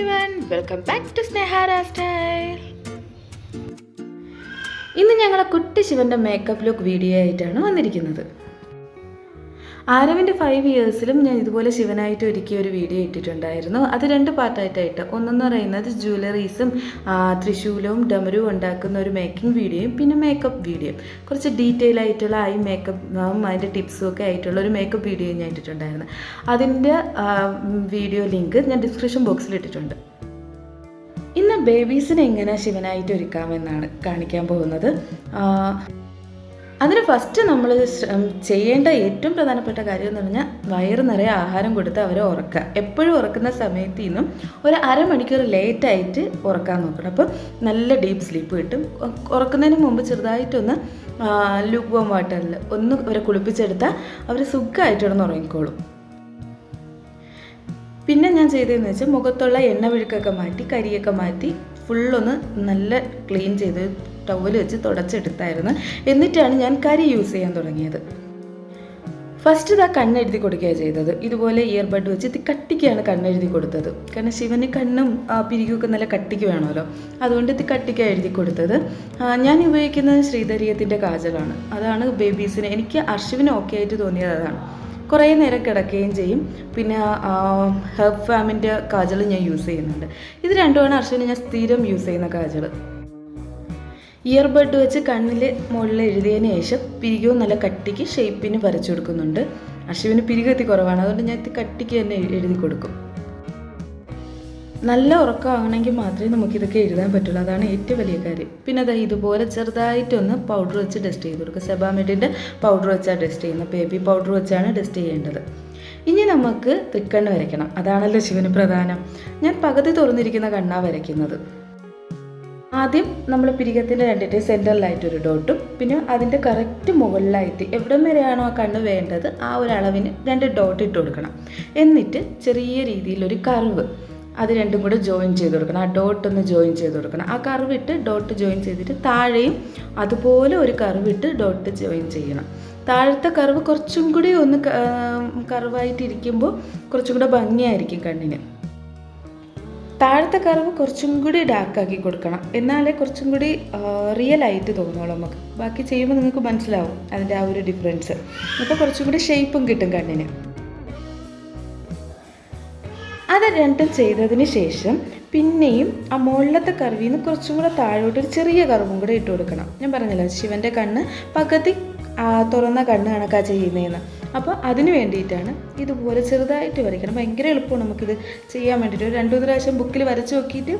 everyone, welcome back to Snehara Style. ഇന്ന് ഞങ്ങൾ കുട്ടി ശിവന്റെ മേക്കപ്പ് ലുക്ക് വീഡിയോ ആയിട്ടാണ് വന്നിരിക്കുന്നത്. ആരവിൻ്റെ 5 ഇയേഴ്സിലും ഞാൻ ഇതുപോലെ ശിവനായിട്ട് ഒരുക്കിയ ഒരു വീഡിയോ ഇട്ടിട്ടുണ്ടായിരുന്നു. അത് 2 പാർട്ടായിട്ടായിട്ട്. ഒന്നെന്ന് പറയുന്നത് ജ്വല്ലറീസും ത്രിശൂലവും ഡമരുവും ഉണ്ടാക്കുന്ന ഒരു മേക്കിംഗ് വീഡിയോയും പിന്നെ മേക്കപ്പ് വീഡിയോ, കുറച്ച് ഡീറ്റെയിൽ ആയിട്ടുള്ള ഐ മേക്കപ്പും അതിൻ്റെ ടിപ്സും ഒക്കെ ആയിട്ടുള്ള ഒരു മേക്കപ്പ് വീഡിയോ ഞാൻ ഇട്ടിട്ടുണ്ടായിരുന്നു. അതിൻ്റെ വീഡിയോ ലിങ്ക് ഞാൻ ഡിസ്ക്രിപ്ഷൻ ബോക്സിൽ ഇട്ടിട്ടുണ്ട്. ഇന്ന് ബേബീസിനെ എങ്ങനെ ശിവനായിട്ട് ഒരുക്കാമെന്നാണ് കാണിക്കാൻ പോകുന്നത്. അതിന് ഫസ്റ്റ് നമ്മൾ ചെയ്യേണ്ട ഏറ്റവും പ്രധാനപ്പെട്ട കാര്യം എന്ന് പറഞ്ഞാൽ വയറ് നിറയെ ആഹാരം കൊടുത്ത് അവരെ ഉറക്കുക. എപ്പോഴും ഉറക്കുന്ന സമയത്ത് നിന്നും ഒരു അരമണിക്കൂർ ലേറ്റായിട്ട് ഉറക്കാൻ നോക്കണം. അപ്പോൾ നല്ല ഡീപ്പ് സ്ലീപ്പ് കിട്ടും. ഉറക്കുന്നതിന് മുമ്പ് ചെറുതായിട്ടൊന്ന് ലൂക്ക് വാം വാട്ടറിൽ ഒന്ന് അവരെ കുളിപ്പിച്ചെടുത്താൽ അവർ സുഖമായിട്ട് കിടന്ന് ഉറങ്ങിക്കോളും. പിന്നെ ഞാൻ ചെയ്തതെന്ന് വെച്ചാൽ മുഖത്തുള്ള എണ്ണ വിഴുക്കൊക്കെ മാറ്റി കരിയൊക്കെ മാറ്റി ഫുള്ളൊന്ന് നല്ല ക്ലീൻ ചെയ്ത് ടവൽ വെച്ച് തുടച്ചെടുത്തായിരുന്നു. എന്നിട്ടാണ് ഞാൻ കരി യൂസ് ചെയ്യാൻ തുടങ്ങിയത്. ഫസ്റ്റ് ഇതാ കണ്ണെഴുതി കൊടുക്കുകയാണ് ചെയ്തത്. ഇതുപോലെ ഇയർബഡ് വെച്ച് ഇത് കട്ടിക്കാണ് കണ്ണെഴുതി കൊടുത്തത്. കാരണം ശിവന് കണ്ണും പിരികൊക്കെ നല്ല കട്ടിക്ക് വേണമല്ലോ, അതുകൊണ്ട് ഇത് കട്ടിക്കാണ് എഴുതി കൊടുത്തത്. ഞാൻ ഉപയോഗിക്കുന്നത് ശ്രീധരീയത്തിൻ്റെ കാജലാണ്. അതാണ് ബേബീസിന്, എനിക്ക് അർഷിവിന് ഓക്കെ ആയിട്ട് തോന്നിയത് അതാണ്. കുറേ നേരം കിടക്കുകയും ചെയ്യും. പിന്നെ ഹെർബ് ഫാമിൻ്റെ കാജൽ ഞാൻ യൂസ് ചെയ്യുന്നുണ്ട്. ഇത് രണ്ടുമാണ് അർഷിവിന് ഞാൻ സ്ഥിരം യൂസ് ചെയ്യുന്ന കാജൽ. ഇയർബഡ് വെച്ച് കണ്ണിൽ മുകളിൽ എഴുതിയതിന് ശേഷം പിരികവും നല്ല കട്ടിക്ക് ഷേപ്പിന് വരച്ചു കൊടുക്കുന്നുണ്ട്. അർഷിവിന് പിരികത്തി കുറവാണ്, അതുകൊണ്ട് ഞാൻ കട്ടിക്ക് തന്നെ എഴുതി കൊടുക്കും. നല്ല ഉറക്കമാണെങ്കിൽ മാത്രമേ നമുക്കിതൊക്കെ എഴുതാൻ പറ്റുള്ളൂ, അതാണ് ഏറ്റവും വലിയ കാര്യം. പിന്നെ അത് ഇതുപോലെ ചെറുതായിട്ടൊന്ന് പൗഡർ വെച്ച് ഡസ്റ്റ് ചെയ്ത് കൊടുക്കുക. സെബാമെഡിൻ്റെ പൗഡർ വെച്ചാണ് ഡസ്റ്റ് ചെയ്യുന്നത്. ബേബി പൗഡർ വെച്ചാണ് ഡസ്റ്റ് ചെയ്യേണ്ടത്. ഇനി നമുക്ക് തൃക്കണ്ണ് വരയ്ക്കണം. അതാണല്ലോ ശിവന് പ്രധാനം. ഞാൻ പകുതി തുറന്നിരിക്കുന്ന കണ്ണാണ് വരയ്ക്കുന്നത്. ആദ്യം നമ്മൾ പിരികത്തിൻ്റെ രണ്ടിട്ട് സെൻറ്ററിലായിട്ടൊരു ഡോട്ടും പിന്നെ അതിൻ്റെ കറക്റ്റ് മുകളിലായിട്ട് എവിടം വരെയാണോ ആ കണ്ണ് വേണ്ടത് ആ ഒരു അളവിന് 2 ഡോട്ട് ഇട്ട് കൊടുക്കണം. എന്നിട്ട് ചെറിയ രീതിയിലൊരു കർവ് അത് രണ്ടും കൂടെ ജോയിൻ ചെയ്ത് കൊടുക്കണം. ആ ഡോട്ടൊന്ന് ജോയിൻ ചെയ്ത് കൊടുക്കണം. ആ കർവ് ഇട്ട് ഡോട്ട് ജോയിൻ ചെയ്തിട്ട് താഴെയും അതുപോലെ ഒരു കർവ് ഇട്ട് ഡോട്ട് ജോയിൻ ചെയ്യണം. താഴത്തെ കർവ് കുറച്ചും കൂടി ഒന്ന് കർവായിട്ടിരിക്കുമ്പോൾ കുറച്ചും കൂടെ ഭംഗിയായിരിക്കും കണ്ണിന്. താഴത്തെ കർവ് കുറച്ചും കൂടി ഡാർക്കാക്കി കൊടുക്കണം, എന്നാലേ കുറച്ചും കൂടി റിയൽ ആയിട്ട് തോന്നുള്ളൂ നമുക്ക്. ബാക്കി ചെയ്യുമ്പോൾ നിങ്ങൾക്ക് മനസ്സിലാവും അതിൻ്റെ ആ ഒരു ഡിഫറൻസ്. അപ്പോൾ കുറച്ചും കൂടി ഷേപ്പും കിട്ടും കണ്ണിന്. അത് രണ്ടും ചെയ്തതിന് ശേഷം പിന്നെയും ആ മുകളിലത്തെ കർവിൽ നിന്ന് കുറച്ചും കൂടെ താഴോട്ട് ഒരു ചെറിയ കർവും കൂടെ ഇട്ട് കൊടുക്കണം. ഞാൻ പറഞ്ഞല്ലോ ശിവൻ്റെ കണ്ണ് പകുതി തുറന്ന കണ്ണ് കണക്കാ ചെയ്യുന്നതെന്ന്. അപ്പോൾ അതിന് വേണ്ടിയിട്ടാണ് ഇതുപോലെ ചെറുതായിട്ട് വരയ്ക്കണം. ഭയങ്കര എളുപ്പമാണ് നമുക്കിത് ചെയ്യാൻ വേണ്ടിയിട്ട്. ഒരു 2-3 പ്രാവശ്യം ബുക്കിൽ വരച്ച് നോക്കിയിട്ട്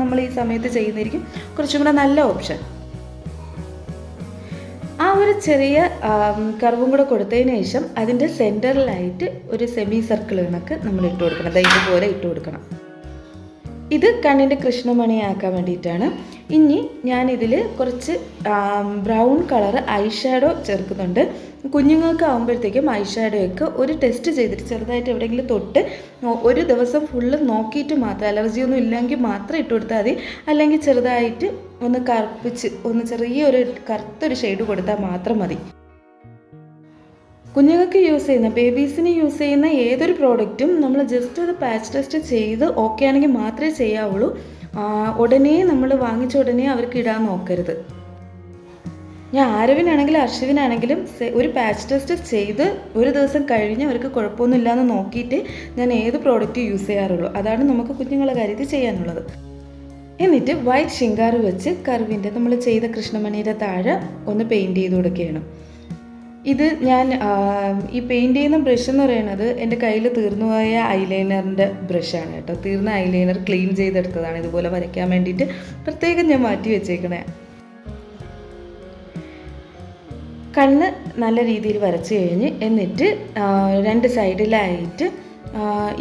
നമ്മൾ ഈ സമയത്ത് ചെയ്യുന്നതായിരിക്കും കുറച്ചും കൂടെ നല്ല ഓപ്ഷൻ. ആ ഒരു ചെറിയ കർവും കൂടെ കൊടുത്തതിന് ശേഷം അതിൻ്റെ സെൻറ്ററിലായിട്ട് ഒരു സെമി സർക്കിൾ കണക്ക് നമ്മൾ ഇട്ട് കൊടുക്കണം. ഇതുപോലെ ഇട്ട് കൊടുക്കണം. ഇത് കണ്ണിൻ്റെ കൃഷ്ണമണിയാക്കാൻ വേണ്ടിയിട്ടാണ്. ഇനി ഞാനിതിൽ കുറച്ച് ബ്രൗൺ കളർ ഐ ഷാഡോ ചേർക്കുന്നുണ്ട്. കുഞ്ഞുങ്ങൾക്ക് ആകുമ്പോഴത്തേക്കും ഐ ഷാഡോയൊക്കെ ഒരു ടെസ്റ്റ് ചെയ്തിട്ട് ചെറുതായിട്ട് എവിടെയെങ്കിലും തൊട്ട് ഒരു ദിവസം ഫുള്ള് നോക്കിയിട്ട് മാത്രം, അലർജിയൊന്നും ഇല്ലെങ്കിൽ മാത്രം ഇട്ട് കൊടുത്താൽ മതി. അല്ലെങ്കിൽ ചെറുതായിട്ട് ഒന്ന് കറുപ്പിച്ച് ഒന്ന് ചെറിയൊരു കറുത്തൊരു ഷെയ്ഡ് കൊടുത്താൽ മാത്രം മതി. കുഞ്ഞുങ്ങൾക്ക് യൂസ് ചെയ്യുന്ന ബേബീസിന് യൂസ് ചെയ്യുന്ന ഏതൊരു പ്രോഡക്റ്റും നമ്മൾ ജസ്റ്റ് അത് പാച്ച് ടെസ്റ്റ് ചെയ്ത് ഓക്കെ ആണെങ്കിൽ മാത്രമേ ചെയ്യാവുള്ളൂ. ഉടനെ നമ്മൾ വാങ്ങിച്ച ഉടനെ അവർക്ക് ഇടാൻ നോക്കരുത്. ഞാൻ ആരവിനാണെങ്കിലും അർഷിവിനാണെങ്കിലും ഒരു പാച്ച് ടെസ്റ്റ് ചെയ്ത് ഒരു ദിവസം കഴിഞ്ഞ് അവർക്ക് കുഴപ്പമൊന്നുമില്ലയെന്ന് നോക്കിയിട്ട് ഞാൻ ഏത് പ്രോഡക്റ്റ് യൂസ് ചെയ്യാറുള്ളൂ. അതാണ് നമുക്ക് കുഞ്ഞുങ്ങളുടെ കാര്യത്തിൽ ചെയ്യാനുള്ളത്. എന്നിട്ട് വൈറ്റ് ശിങ്കാറ് വെച്ച് കർവിൻ്റെ നമ്മൾ ചെയ്ത കൃഷ്ണമണിയുടെ താഴെ ഒന്ന് പെയിൻറ്റ് ചെയ്ത് കൊടുക്കുകയാണ്. ഇത് ഞാൻ ഈ പെയിൻറ്റ് ചെയ്യുന്ന ബ്രഷ് എന്ന് പറയുന്നത് എൻ്റെ കയ്യിൽ തീർന്നുപോയ ഐലൈനറിൻ്റെ ബ്രഷാണ് കേട്ടോ. തീർന്ന ഐലൈനർ ക്ലീൻ ചെയ്തെടുത്തതാണ് ഇതുപോലെ വരയ്ക്കാൻ വേണ്ടിയിട്ട് പ്രത്യേകം ഞാൻ മാറ്റി വെച്ചേക്കണേ. കണ്ണ് നല്ല രീതിയിൽ വരച്ച് കഴിഞ്ഞ് എന്നിട്ട് 2 സൈഡിലായിട്ട്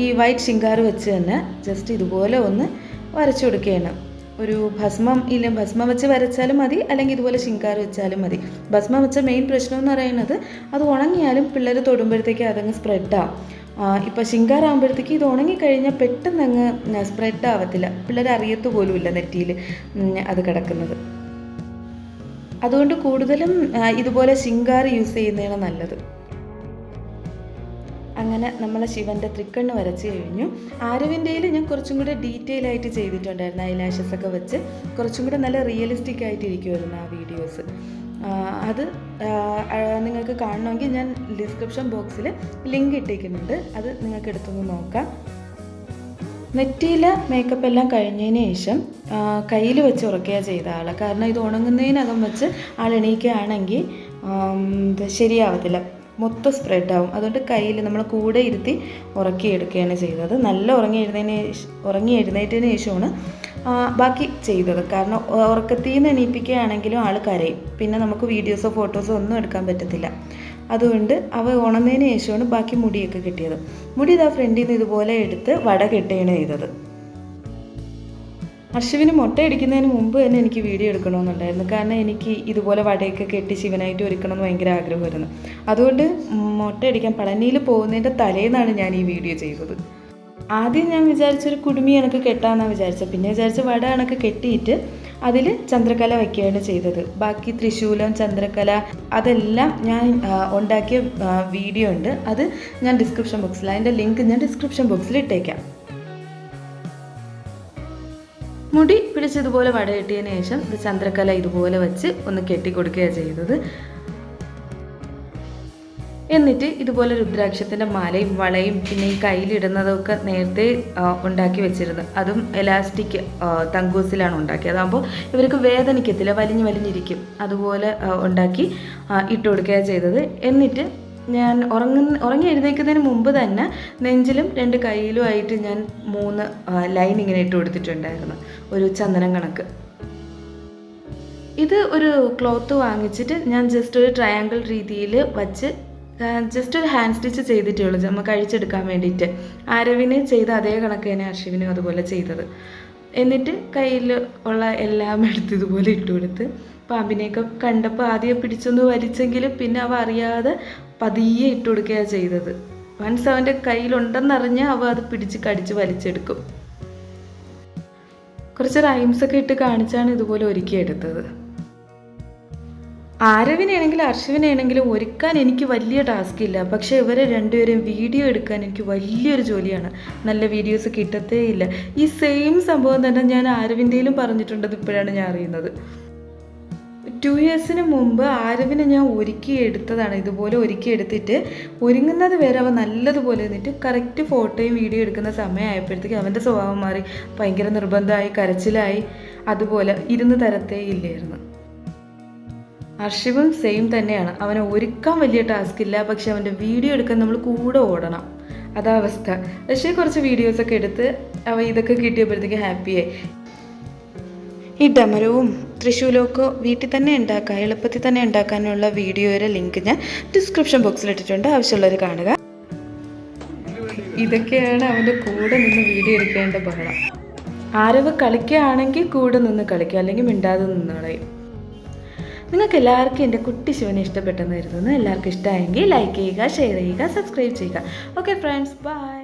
ഈ വൈറ്റ് ശിങ്കാറ് വെച്ച് തന്നെ ജസ്റ്റ് ഇതുപോലെ ഒന്ന് വരച്ചു കൊടുക്കുകയാണ്. ഒരു ഭസ്മം വെച്ച് വരച്ചാലും മതി, അല്ലെങ്കിൽ ഇതുപോലെ ശിങ്കാറ് വെച്ചാലും മതി. ഭസ്മം വെച്ച മെയിൻ പ്രശ്നം എന്ന് പറയുന്നത് അത് ഉണങ്ങിയാലും പിള്ളേർ തൊടുമ്പോഴത്തേക്ക് അതങ്ങ് സ്പ്രെഡാവും. ഇപ്പോൾ ശിങ്കാറാകുമ്പോഴത്തേക്ക് ഇത് ഉണങ്ങിക്കഴിഞ്ഞാൽ പെട്ടെന്ന് അങ്ങ് സ്പ്രെഡ് ആവത്തില്ല. പിള്ളേർ അറിയത്തു പോലുമില്ല നെറ്റിയിൽ അത് കിടക്കുന്നത്. അതുകൊണ്ട് കൂടുതലും ഇതുപോലെ ശിങ്കാറ് യൂസ് ചെയ്യുന്നതാണ് നല്ലത്. അങ്ങനെ നമ്മളെ ശിവൻ്റെ തൃക്കണ്ണ് വരച്ച് കഴിഞ്ഞു. ആരവിൻ്റെയിൽ ഞാൻ കുറച്ചും കൂടെ ഡീറ്റെയിൽ ആയിട്ട് ചെയ്തിട്ടുണ്ടായിരുന്നു. ഐലാഷസ് ഒക്കെ വെച്ച് കുറച്ചും കൂടെ നല്ല റിയലിസ്റ്റിക് ആയിട്ടിരിക്കുമായിരുന്നു ആ വീഡിയോസ്. അത് നിങ്ങൾക്ക് കാണണമെങ്കിൽ ഞാൻ ഡിസ്ക്രിപ്ഷൻ ബോക്സിൽ ലിങ്ക് ഇട്ടേക്കുന്നുണ്ട്, അത് നിങ്ങൾക്ക് എടുത്തൊന്ന് നോക്കാം. നെറ്റിയിൽ മേക്കപ്പ് എല്ലാം കഴിഞ്ഞതിന് ശേഷം കയ്യിൽ വെച്ച് ഉറക്കുകയാണ് ചെയ്ത ആൾ. കാരണം ഇത് ഉണങ്ങുന്നതിനകം വെച്ച് ആൾ എണീക്കുകയാണെങ്കിൽ ശരിയാവത്തില്ല, മൊത്തം സ്പ്രെഡാവും. അതുകൊണ്ട് കയ്യിൽ നമ്മൾ കൂടെ ഇരുത്തി ഉറക്കിയെടുക്കുകയാണ് ചെയ്തത്. നല്ല ഉറങ്ങി എഴുന്നേറ്റതിന് ശേഷമാണ് ബാക്കി ചെയ്തത്. കാരണം ഉറക്കത്തിൽ നിന്ന് എണീപ്പിക്കുകയാണെങ്കിലും ആൾ കരയും, പിന്നെ നമുക്ക് വീഡിയോസോ ഫോട്ടോസോ ഒന്നും എടുക്കാൻ പറ്റത്തില്ല. അതുകൊണ്ട് അവ ഉണർന്നതിന് ശേഷമാണ് ബാക്കി മുടിയൊക്കെ കിട്ടിയത്. മുടി ഇതാ ഫ്രണ്ടിൽ നിന്ന് ഇതുപോലെ എടുത്ത് വട കെട്ടുകയാണ് ചെയ്തത്. അർഷിവിന് മുട്ടയടിക്കുന്നതിന് മുമ്പ് തന്നെ എനിക്ക് വീഡിയോ എടുക്കണമെന്നുണ്ടായിരുന്നു. കാരണം എനിക്ക് ഇതുപോലെ വടയൊക്കെ കെട്ടി ശിവനായിട്ട് ഒരുക്കണമെന്ന് ഭയങ്കര ആഗ്രഹമായിരുന്നു. അതുകൊണ്ട് മുട്ടയടിക്കാൻ പളനിയിൽ പോകുന്നതിൻ്റെ തലേന്നാണ് ഞാൻ ഈ വീഡിയോ ചെയ്തത്. ആദ്യം ഞാൻ വിചാരിച്ചൊരു കുടുമി കണക്ക് കെട്ടാമെന്നാണ് വിചാരിച്ചത്. പിന്നെ വിചാരിച്ച വട കണക്ക് കെട്ടിയിട്ട് അതിൽ ചന്ദ്രക്കല വയ്ക്കുകയാണ് ചെയ്തത്. ബാക്കി ത്രിശൂലം, ചന്ദ്രക്കല അതെല്ലാം ഞാൻ ഉണ്ടാക്കിയ വീഡിയോ ഉണ്ട്, അത് ഞാൻ ഡിസ്ക്രിപ്ഷൻ ബോക്സിൽ, അതിൻ്റെ ലിങ്ക് ഞാൻ ഡിസ്ക്രിപ്ഷൻ ബോക്സിൽ ഇട്ടേക്കാം. മുടി പിടിച്ചതുപോലെ വട കെട്ടിയതിന് ശേഷം ചന്ദ്രക്കല ഇതുപോലെ വെച്ച് ഒന്ന് കെട്ടിക്കൊടുക്കുകയാണ് ചെയ്തത്. എന്നിട്ട് ഇതുപോലെ രുദ്രാക്ഷത്തിൻ്റെ മാലയും വളയും പിന്നെ ഈ കയ്യിലിടുന്നതൊക്കെ നേരത്തെ ഉണ്ടാക്കി വെച്ചിരുന്നു. അതും എലാസ്റ്റിക് തങ്കൂസിലാണ് ഉണ്ടാക്കിയത്. അതാകുമ്പോൾ ഇവർക്ക് വേദനിക്കത്തില്ല, വലിഞ്ഞിരിക്കും. അതുപോലെ ഉണ്ടാക്കി ഇട്ട് കൊടുക്കുകയാണ് ചെയ്തത്. എന്നിട്ട് ഞാൻ ഉറങ്ങി എഴുന്നേൽക്കുന്നതിന് മുമ്പ് തന്നെ നെഞ്ചിലും 2 കൈയിലുമായിട്ട് ഞാൻ 3 ലൈൻ ഇങ്ങനെ ഇട്ട് കൊടുത്തിട്ടുണ്ടായിരുന്നു, ഒരു ചന്ദനം കണക്ക്. ഇത് ഒരു ക്ലോത്ത് വാങ്ങിച്ചിട്ട് ഞാൻ ജസ്റ്റ് ഒരു ട്രയാങ്കിൾ രീതിയിൽ വച്ച് ജസ്റ്റ് ഒരു ഹാൻഡ് സ്റ്റിച്ച് ചെയ്തിട്ടേ ഉള്ളൂ, നമുക്ക് അഴിച്ചെടുക്കാൻ വേണ്ടിയിട്ട്. ആരവിന് ചെയ്ത അതേ കണക്ക് തന്നെ അർഷിവിനും അതുപോലെ ചെയ്തത്. എന്നിട്ട് കയ്യിൽ ഉള്ള എല്ലാം എടുത്ത് ഇതുപോലെ ഇട്ട് കൊടുത്ത് പാമ്പിനെയൊക്കെ കണ്ടപ്പോൾ ആദ്യം പിടിച്ചൊന്ന് വലിച്ചെങ്കിലും പിന്നെ അവ അറിയാതെ പതിയെ ഇട്ട് കൊടുക്കുകയാണ് ചെയ്തത്. വൺസ് അവൻ്റെ കയ്യിലുണ്ടെന്നറിഞ്ഞാൽ അവ അത് പിടിച്ച് കടിച്ച് വലിച്ചെടുക്കും. കുറച്ച് റൈംസൊക്കെ ഇട്ട് കാണിച്ചാണ് ഇതുപോലെ ഒരുക്കിയെടുത്തത്. ആരവിനാണെങ്കിലും അർഷിവിനാണെങ്കിലും ഒരുക്കാൻ എനിക്ക് വലിയ ടാസ്ക് ഇല്ല. പക്ഷേ ഇവരെ രണ്ടുപേരെയും വീഡിയോ എടുക്കാൻ എനിക്ക് വലിയൊരു ജോലിയാണ്. നല്ല വീഡിയോസ് കിട്ടത്തേ ഇല്ല. ഈ സെയിം സംഭവം തന്നെ ഞാൻ ആരവിൻ്റെയിലും പറഞ്ഞിട്ടുണ്ടത് ഇപ്പോഴാണ് ഞാൻ അറിയുന്നത്. 2 ഇയേഴ്സിന് മുമ്പ് ആരവിനെ ഞാൻ ഒരുക്കിയെടുത്തതാണ്. ഇതുപോലെ ഒരുക്കിയെടുത്തിട്ട് ഒരുങ്ങുന്നത് വരെ അവൻ നല്ലതുപോലെ നിന്നിട്ട് കറക്റ്റ് ഫോട്ടോയും വീഡിയോ എടുക്കുന്ന സമയമായപ്പോഴത്തേക്ക് അവൻ്റെ സ്വഭാവം മാറി, ഭയങ്കര നിർബന്ധമായി, കരച്ചിലായി. അതുപോലെ ഇരുന്ന് തരത്തേ ഇല്ലായിരുന്നു. അർഷിവും സെയിം തന്നെയാണ്. അവനെ ഒരുക്കാൻ വലിയ ടാസ്ക് ഇല്ല, പക്ഷെ അവൻ്റെ വീഡിയോ എടുക്കാൻ നമ്മൾ കൂടെ ഓടണം, അതാ അവസ്ഥ. പക്ഷേ കുറച്ച് വീഡിയോസൊക്കെ എടുത്ത് അവ ഇതൊക്കെ കിട്ടിയപ്പോഴത്തേക്ക് ഹാപ്പിയായി. ഈ ഡമരവും ത്രിശൂലമൊക്കെ വീട്ടിൽ തന്നെ ഉണ്ടാക്കാം, എളുപ്പത്തിൽ തന്നെ ഉണ്ടാക്കാനുള്ള വീഡിയോയുടെ ലിങ്ക് ഞാൻ ഡിസ്ക്രിപ്ഷൻ ബോക്സിൽ ഇട്ടിട്ടുണ്ട്, ആവശ്യമുള്ളവർ കാണുക. ഇതൊക്കെയാണ് അവൻ്റെ കൂടെ നിന്ന് വീഡിയോ എടുക്കേണ്ട ബഹളം. ആരവ് കളിക്കുകയാണെങ്കിൽ കൂടെ നിന്ന് കളിക്കുക, അല്ലെങ്കിൽ മിണ്ടാതെ നിന്ന് കളയും. നിങ്ങൾക്ക് എല്ലാവർക്കും എൻ്റെ കുട്ടി ശിവനെ ഇഷ്ടപ്പെട്ടെന്ന് കരുതുന്നു. എല്ലാവർക്കും ഇഷ്ടമായെങ്കിൽ ലൈക്ക് ചെയ്യുക, ഷെയർ ചെയ്യുക, സബ്സ്ക്രൈബ് ചെയ്യുക. Okay friends, by.